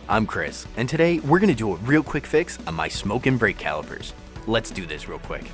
I'm Chris, and today we're going to do a real quick fix on my smoking brake calipers. Let's do this real quick.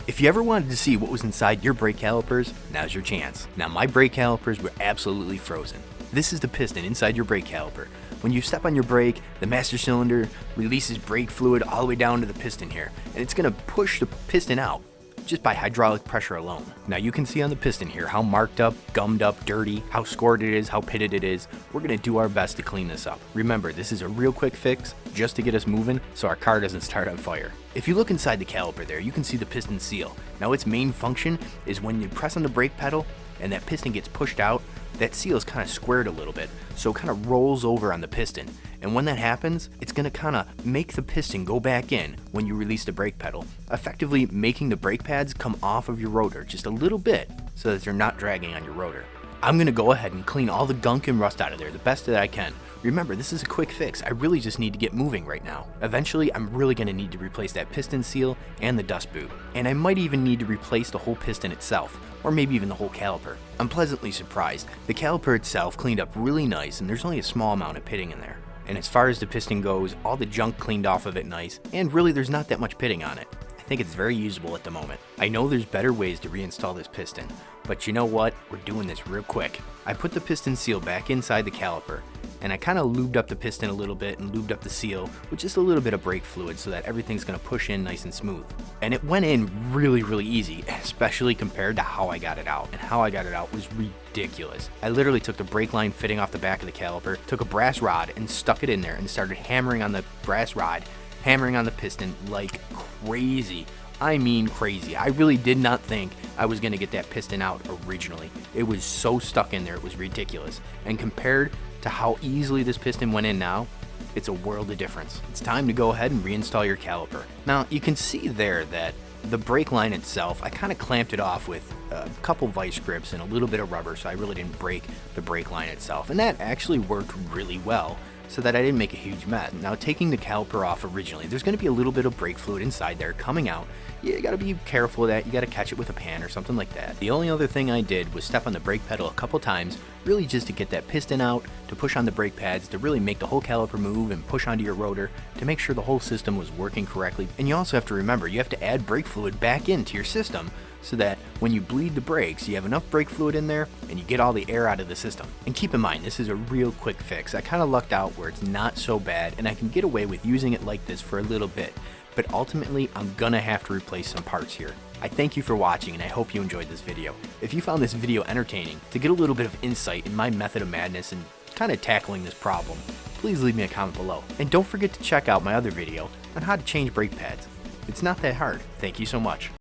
If you ever wanted to see what was inside your brake calipers, now's your chance. Now my brake calipers were absolutely frozen. This is the piston inside your brake caliper. When you step on your brake, the master cylinder releases brake fluid all the way down to the piston here, and it's going to push the piston out just by hydraulic pressure alone. Now you can see on the piston here how marked up, gummed up, dirty, how scored it is, how pitted it is. We're gonna do our best to clean this up. Remember, this is a real quick fix just to get us moving so our car doesn't start on fire. If you look inside the caliper there, you can see the piston seal. Now its main function is when you press on the brake pedal and that piston gets pushed out, that seal is kind of squared a little bit, so it kind of rolls over on the piston. And when that happens, it's going to kind of make the piston go back in when you release the brake pedal, effectively making the brake pads come off of your rotor just a little bit so that they're not dragging on your rotor. I'm going to go ahead and clean all the gunk and rust out of there the best that I can. Remember, this is a quick fix. I really just need to get moving right now. Eventually, I'm really going to need to replace that piston seal and the dust boot. And I might even need to replace the whole piston itself, or maybe even the whole caliper. I'm pleasantly surprised. The caliper itself cleaned up really nice, and there's only a small amount of pitting in there. And as far as the piston goes, all the junk cleaned off of it nice, and really there's not that much pitting on it. I think it's very usable at the moment. I know there's better ways to reinstall this piston, but you know what? We're doing this real quick. I put the piston seal back inside the caliper, and I kind of lubed up the piston a little bit and lubed up the seal with just a little bit of brake fluid so that everything's going to push in nice and smooth. And it went in really easy, especially compared to how I got it out. And how I got it out was ridiculous. I literally took the brake line fitting off the back of the caliper, took a brass rod and stuck it in there and started hammering on the brass rod, hammering on the piston like crazy. I mean crazy. I really did not think I was going to get that piston out originally. It was so stuck in there, it was ridiculous. And compared to how easily this piston went in now, it's a world of difference. It's time to go ahead and reinstall your caliper. Now you can see there that the brake line itself, I kind of clamped it off with a couple vice grips and a little bit of rubber, so I really didn't break the brake line itself. And that actually worked really well, so that I didn't make a huge mess. Now taking the caliper off originally, there's going to be a little bit of brake fluid inside there coming out. You got to be careful of that. You got to catch it with a pan or something like that. The only other thing I did was step on the brake pedal a couple times, really just to get that piston out, to push on the brake pads, to really make the whole caliper move and push onto your rotor to make sure the whole system was working correctly. And you also have to remember, you have to add brake fluid back into your system so that when you bleed the brakes, you have enough brake fluid in there and you get all the air out of the system. And keep in mind, this is a real quick fix. I kind of lucked out where it's not so bad and I can get away with using it like this for a little bit. But ultimately, I'm gonna have to replace some parts here. I thank you for watching and I hope you enjoyed this video. If you found this video entertaining, to get a little bit of insight in my method of madness and kind of tackling this problem, please leave me a comment below. And don't forget to check out my other video on how to change brake pads. It's not that hard. Thank you so much.